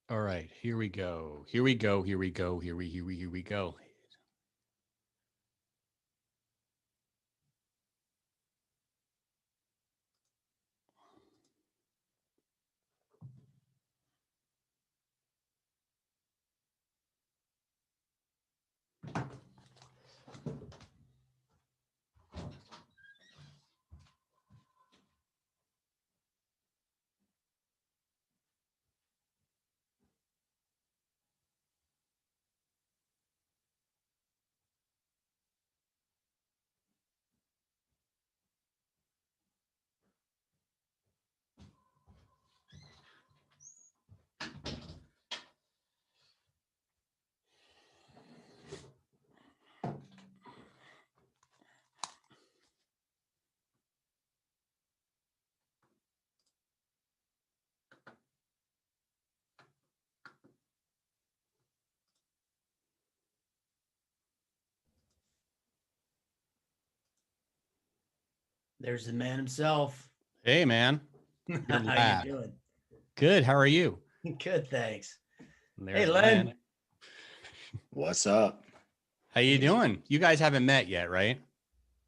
All right, here we go. Here we go. Here we go. Here we go. There's the man himself. Hey, man. Your How you laugh. doing? Good. How are you? Good, thanks. And Hey, there's Len. Len. What's up? How you doing? You guys haven't met yet, right?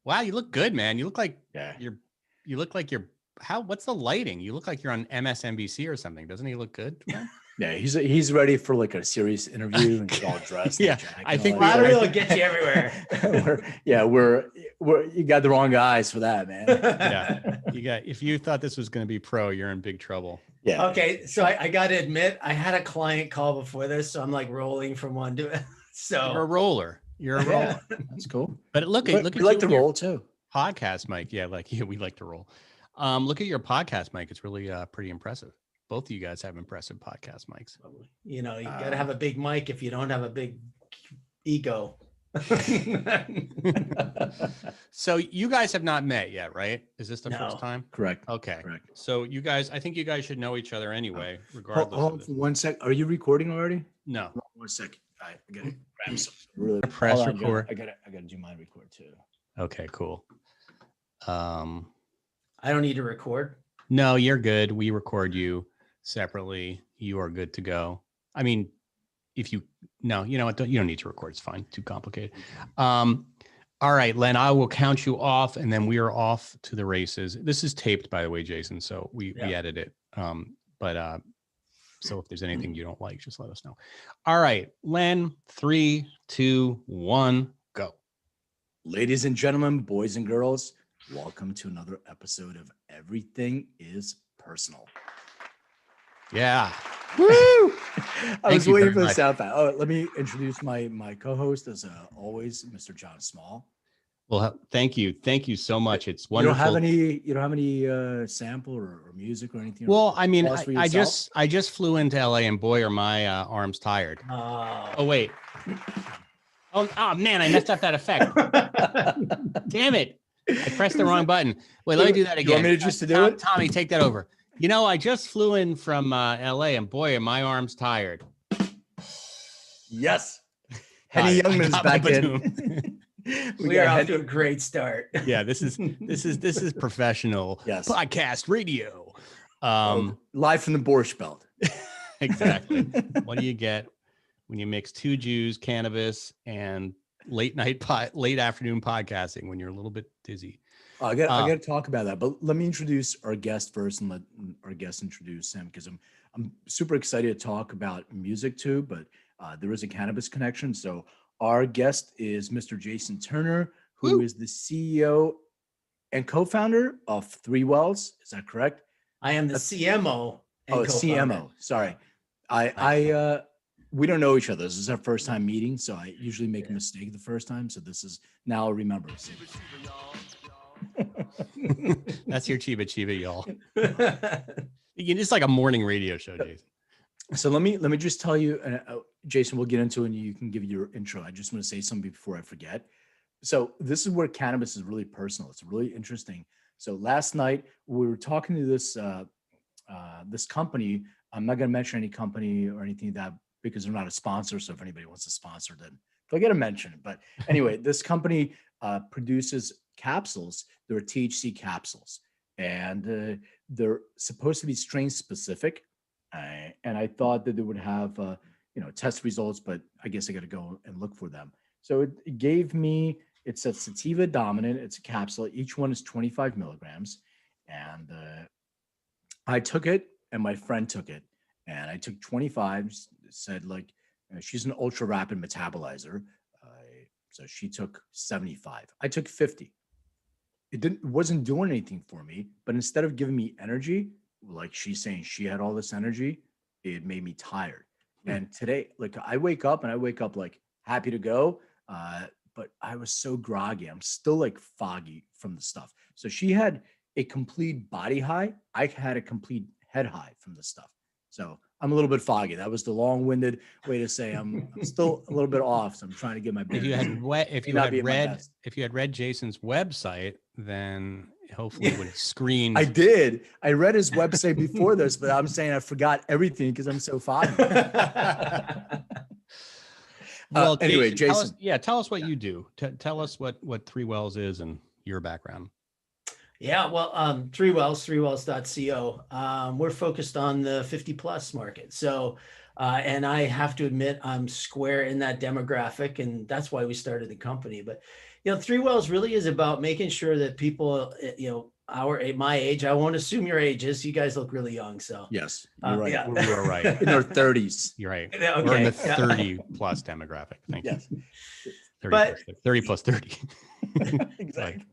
Wow, you look good, man. You look like Yeah. you're. You look like you're. How? What's the lighting? You look like you're on MSNBC or something. Doesn't he look good? Len? Yeah, he's ready for like a serious interview and he's all dressed. Yeah, in a jacket I and think all we that Well, are. will get you everywhere. we're you got the wrong guys for that, man. Yeah, you got. If you thought this was going to be pro, you're in big trouble. Yeah. Okay, so I got to admit, I had a client call before this, so I'm like rolling from one to You're a so. roller. You're a Yeah, roller. that's cool. But look We, at we you like to and your roll too. podcast, Mike. Yeah, we like to roll. Look at your podcast, Mike. It's really pretty impressive. Both of you guys have impressive podcast mics. You know, you got to have a big mic if you don't have a big ego. So you guys have not met yet, right? Is this the No. first time? Correct. Okay. Correct. So you guys, I think you guys should know each other anyway, Hold, regardless hold of on this. for 1 sec. Are you recording already? No. 1 second. All right, I gotta grab some. Really, Press hold on, record. I gotta do my record too. Okay, cool. Um, I don't need to record. no, you're good. We record you separately. You are good to go. I mean, if you no, you know what? You don't need to record. It's fine. Too complicated. All right, Len, I will count you off, and then we are off to the races. This is taped, by the way, Jason. So we edit it. But so if there's anything you don't like, just let us know. All right, Len, 3, 2, 1, go. Ladies and gentlemen, boys and girls, welcome to another episode of Everything is Personal. Yeah. Woo! I was you waiting very for the much. sound effect. Oh, let me introduce my co-host as always, Mr. John Small. Well, thank you so much. It's You wonderful. don't have any sample or music or anything? Well, I mean, Applause for I yourself? just flew into LA, and boy, are my arms tired. Oh wait. Oh man, I messed up that effect. Damn it! I pressed the wrong button. Wait, let me do that again. You want me to just to do it? Tommy, take that over. You know, I just flew in from LA, and boy, are my arms tired. Yes. Got Henny it. I Youngman's got my back in. We are off to a great start. Yeah, this is professional Yes. podcast radio. Live from the Borscht Belt. Exactly. What do you get when you mix two Jews, cannabis, and late afternoon podcasting when you're a little bit dizzy? I got to talk about that, but let me introduce our guest first and let our guest introduce him because I'm super excited to talk about music too, but there is a cannabis connection. So our guest is Mr. Jason Turner, who is the CEO and co-founder of Three Wells. Is that correct? I am the CMO. Oh, CMO. Sorry. I we don't know each other. This is our first time meeting, so I usually make a mistake the first time. So this is now I'll remember. That's your Chiba, y'all. It's like a morning radio show, Jason. So let me just tell you, Jason, we'll get into it and you can give your intro. I just want to say something before I forget. So this is where cannabis is really personal. It's really interesting. So last night we were talking to this company. I'm not going to mention any company or anything like that because they're not a sponsor. So if anybody wants to sponsor, then they'll get a mention. But anyway, this company produces capsules. They're THC capsules, and they're supposed to be strain specific. And I thought that they would have, test results, but I guess I got to go and look for them. So it gave me, it's a sativa dominant. It's a capsule. Each one is 25 milligrams. And I took it and my friend took it. And I took 25, said like, she's an ultra rapid metabolizer. So she took 75. I took 50. It wasn't doing anything for me, but instead of giving me energy, like she's saying she had all this energy, it made me tired. And today, like I wake up like happy to go. But I was so groggy. I'm still like foggy from the stuff. So she had a complete body high. I had a complete head high from the stuff. So I'm a little bit foggy. That was the long-winded way to say I'm still a little bit off. So I'm trying to get my If you had bearings. if you had read Jason's website, then hopefully it would screen. I did. I read his website before this, but I'm saying I forgot everything because I'm so foggy. Well, anyway, Jason. Tell us what you do. Tell us what Three Wells is and your background. Yeah, well, Three Wells, threewells.co. We're focused on the 50 plus market. So, and I have to admit, I'm square in that demographic, and that's why we started the company. But, Three Wells really is about making sure that people, my age, I won't assume your ages. You guys look really young. So yes, you're right. Yeah. We're right. In our 30s. You're right. Okay. We're in the 30 plus demographic. Thank you. Yes. 30 plus 30. Exactly.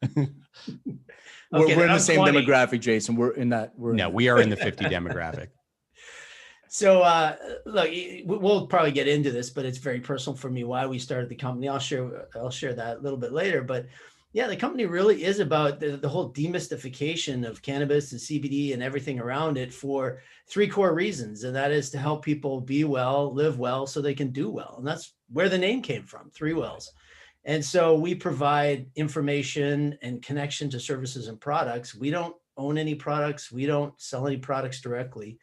Okay, we're in the I'm same 20. demographic, Jason. We're in that. We are in the 50 demographic. So, look, we'll probably get into this, but it's very personal for me why we started the company. I'll share that a little bit later. But yeah, the company really is about the whole demystification of cannabis and CBD and everything around it for three core reasons. And that is to help people be well, live well, so they can do well. And that's where the name came from, Three Wells. And so we provide information and connection to services and products. We don't own any products. We don't sell any products directly.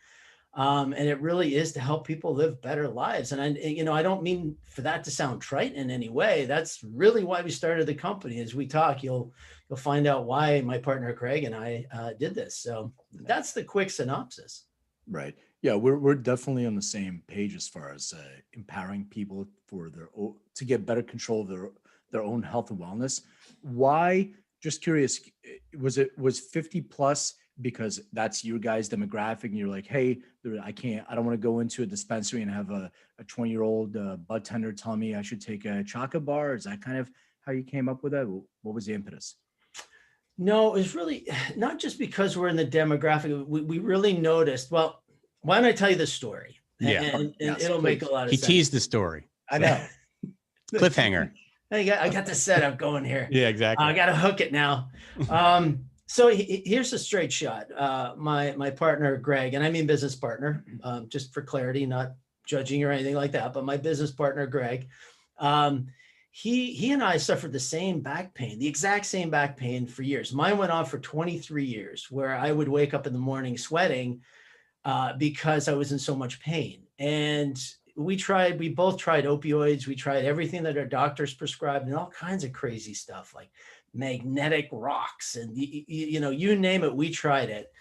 And it really is to help people live better lives. And I don't mean for that to sound trite in any way. That's really why we started the company. As we talk, you'll find out why my partner Craig and I did this. So that's the quick synopsis. Right. Yeah, we're definitely on the same page as far as empowering people for to get better control of their own health and wellness. Why? Just curious. Was 50 plus because that's your guys' demographic, and you're like, hey, I don't want to go into a dispensary and have a 20-year-old bud tender tell me I should take a chocolate bar? Is that kind of how you came up with that? What was the impetus? No, it was really not just because we're in the demographic. We really noticed. Well, why don't I tell you the story? Yeah. And Yes, it'll make a lot of He sense. teased the story. I know. Cliffhanger. I got the setup going here. Yeah, exactly. I got to hook it now. So here's a straight shot. My partner, Greg, and I mean business partner, just for clarity, not judging or anything like that, but my business partner, Greg, he and I suffered the same back pain, the exact same back pain for years. Mine went on for 23 years, where I would wake up in the morning sweating because I was in so much pain. And we both tried opioids. We tried everything that our doctors prescribed and all kinds of crazy stuff like magnetic rocks and you name it, we tried it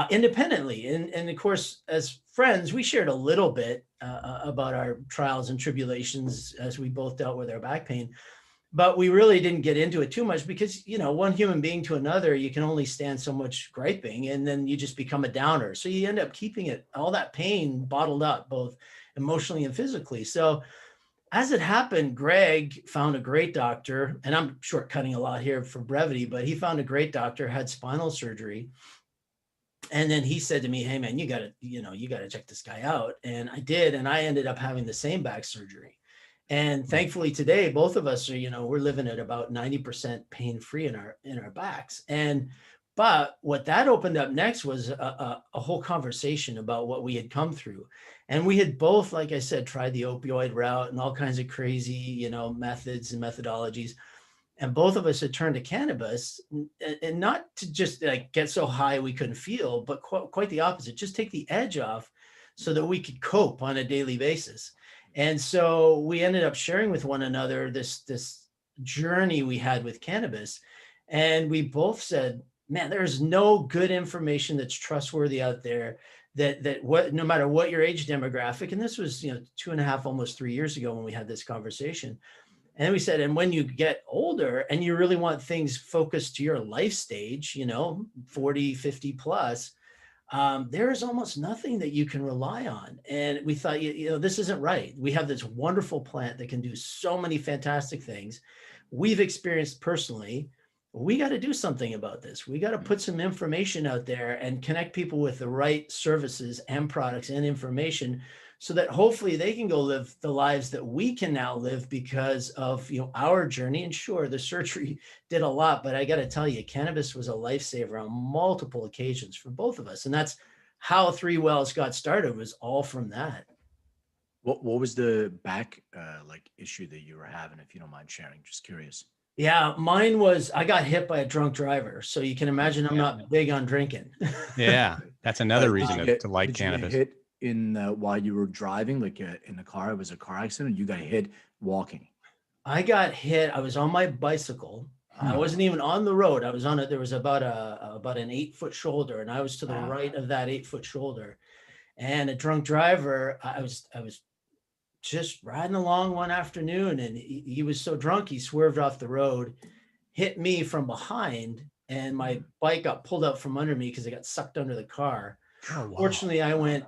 independently. And of course, as friends, we shared a little bit about our trials and tribulations as we both dealt with our back pain, but we really didn't get into it too much because, one human being to another, you can only stand so much griping and then you just become a downer. So you end up keeping all that pain bottled up, both emotionally and physically. So as it happened, Greg found a great doctor, and I'm shortcutting a lot here for brevity, but he found a great doctor, had spinal surgery. And then he said to me, hey man, you gotta check this guy out. And I did. And I ended up having the same back surgery. And thankfully today, both of us are, we're living at about 90% pain-free in our backs. But what that opened up next was a whole conversation about what we had come through. And we had both, like I said, tried the opioid route and all kinds of crazy, methods and methodologies. And both of us had turned to cannabis, and not to just like get so high we couldn't feel, but quite the opposite, just take the edge off so that we could cope on a daily basis. And so we ended up sharing with one another this journey we had with cannabis. And we both said, man, there's no good information that's trustworthy out there that what, no matter what your age demographic, and this was, 2.5, almost 3 years ago when we had this conversation. And then we said, and when you get older and you really want things focused to your life stage, 40, 50 plus, there is almost nothing that you can rely on. And we thought, this isn't right. We have this wonderful plant that can do so many fantastic things. We've experienced personally. We got to do something about this. We got to put some information out there and connect people with the right services and products and information, so that hopefully they can go live the lives that we can now live because of our journey. And sure, the surgery did a lot, but I got to tell you, cannabis was a lifesaver on multiple occasions for both of us. And that's how Three Wells got started, was all from that. What was the back issue that you were having, if you don't mind sharing? Just curious. Yeah, mine was, I got hit by a drunk driver. So you can imagine I'm not big on drinking. Yeah, that's another reason to like did you cannabis. get hit in while you were driving, in the car? It was a car accident. You got hit walking. I got hit. I was on my bicycle. I wasn't even on the road. I was on it. There was about an 8-foot shoulder, and I was to the right of that 8-foot shoulder. And a drunk driver, I was just riding along one afternoon, and he was so drunk, he swerved off the road, hit me from behind, and my bike got pulled out from under me because it got sucked under the car. Oh, wow. Fortunately, I went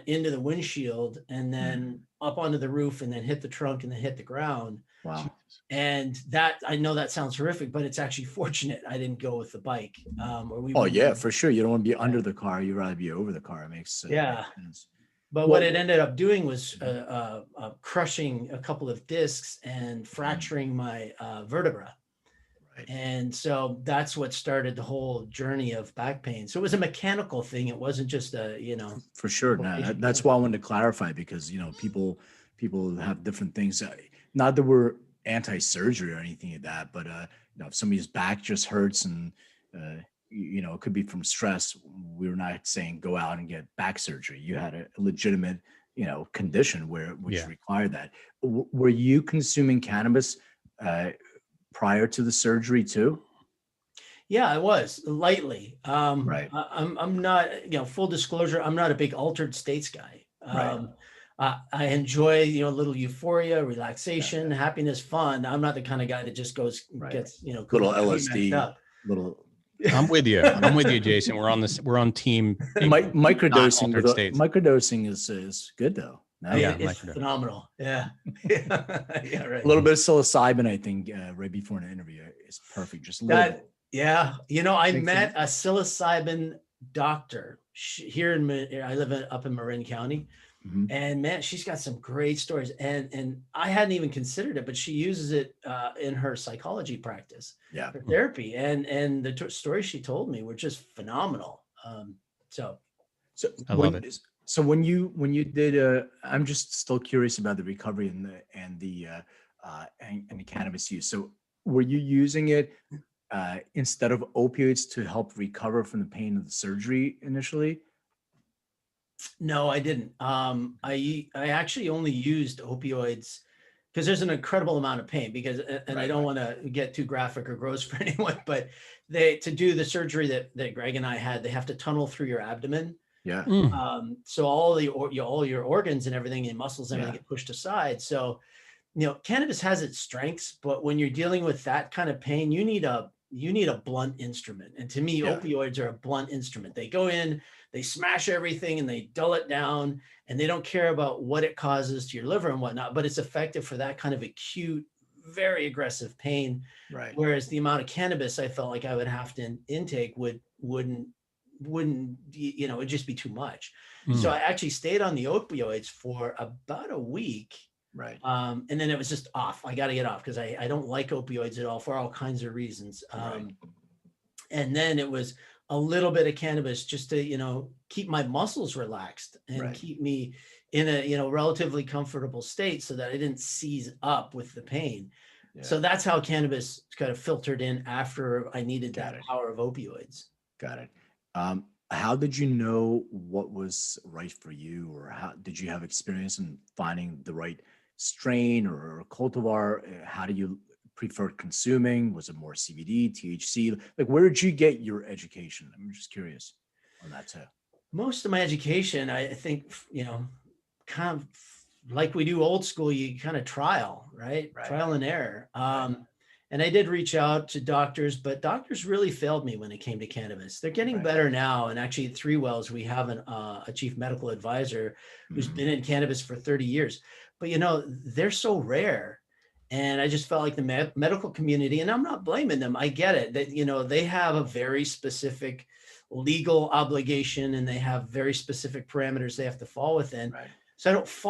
into the windshield and then up onto the roof and then hit the trunk and then hit the ground. Wow. And that, I know that sounds horrific, but it's actually fortunate I didn't go with the bike. For sure. You don't want to be under the car. You'd rather be over the car. It makes sense. But what it ended up doing was crushing a couple of discs and fracturing my vertebra. Right. And so that's what started the whole journey of back pain. So it was a mechanical thing. It wasn't just For sure. No, that's why I wanted to clarify, because, people have different things. Not that we're anti-surgery or anything like that, but, if somebody's back just hurts and, it could be from stress. We're not saying go out and get back surgery. You had a legitimate, condition which required that. Were you consuming cannabis prior to the surgery too? Yeah, I was lightly. Right. I'm not, full disclosure, I'm not a big altered states guy. I enjoy, a little euphoria, relaxation, happiness, fun. I'm not the kind of guy that just goes, gets, little LSD, little. I'm with you. I'm with you, Jason. We're on team. Microdosing is good though. No, it's phenomenal. Yeah. Yeah, right. A little bit of psilocybin, I think, right before an interview is perfect. Just a little bit. Yeah. I met a psilocybin doctor here I live up in Marin County. Mm-hmm. And man, she's got some great stories, and I hadn't even considered it, but she uses it in her psychology practice, for therapy, and the stories she told me were just phenomenal. So I love it. So when you did, I'm just still curious about the recovery and the cannabis use. So were you using it instead of opioids to help recover from the pain of the surgery initially? No, I didn't. I actually only used opioids because there's an incredible amount of pain, I don't want to get too graphic or gross for anyone, but to do the surgery that Greg and I had, they have to tunnel through your abdomen. Yeah. So all your organs and everything and muscles and everything get pushed aside. So, cannabis has its strengths, but when you're dealing with that kind of pain, you need a blunt instrument. And to me, opioids are a blunt instrument. They go in, they smash everything and they dull it down, and they don't care about what it causes to your liver and whatnot, but it's effective for that kind of acute, very aggressive pain. Right. Whereas the amount of cannabis I felt like I would have to intake wouldn't, it'd just be too much. So I actually stayed on the opioids for about a week. Right. And then it was just off. I got to get off because I don't like opioids at all for all kinds of reasons. And then it was a little bit of cannabis just to, keep my muscles relaxed and keep me in a, relatively comfortable state so that I didn't seize up with the pain. Yeah. So that's how cannabis kind of filtered in after I needed that power of opioids. Got it. How did you know what was right for you, or how did you have experience in finding the right strain or cultivar? How do you prefer consuming? Was it more CBD, THC? Like, where did you get your education? I'm just curious on that too. Most of my education, I think, kind of like we do old school, you kind of trial, right? Right. Trial and error. And I did reach out to doctors, but doctors really failed me when it came to cannabis. They're getting Right. better now. And actually at Three Wells, we have a chief medical advisor who's Mhm. been in cannabis for 30 years. But, they're so rare. And I just felt like the medical community, and I'm not blaming them. I get it that, they have a very specific legal obligation and they have very specific parameters they have to fall within. Right. So I don't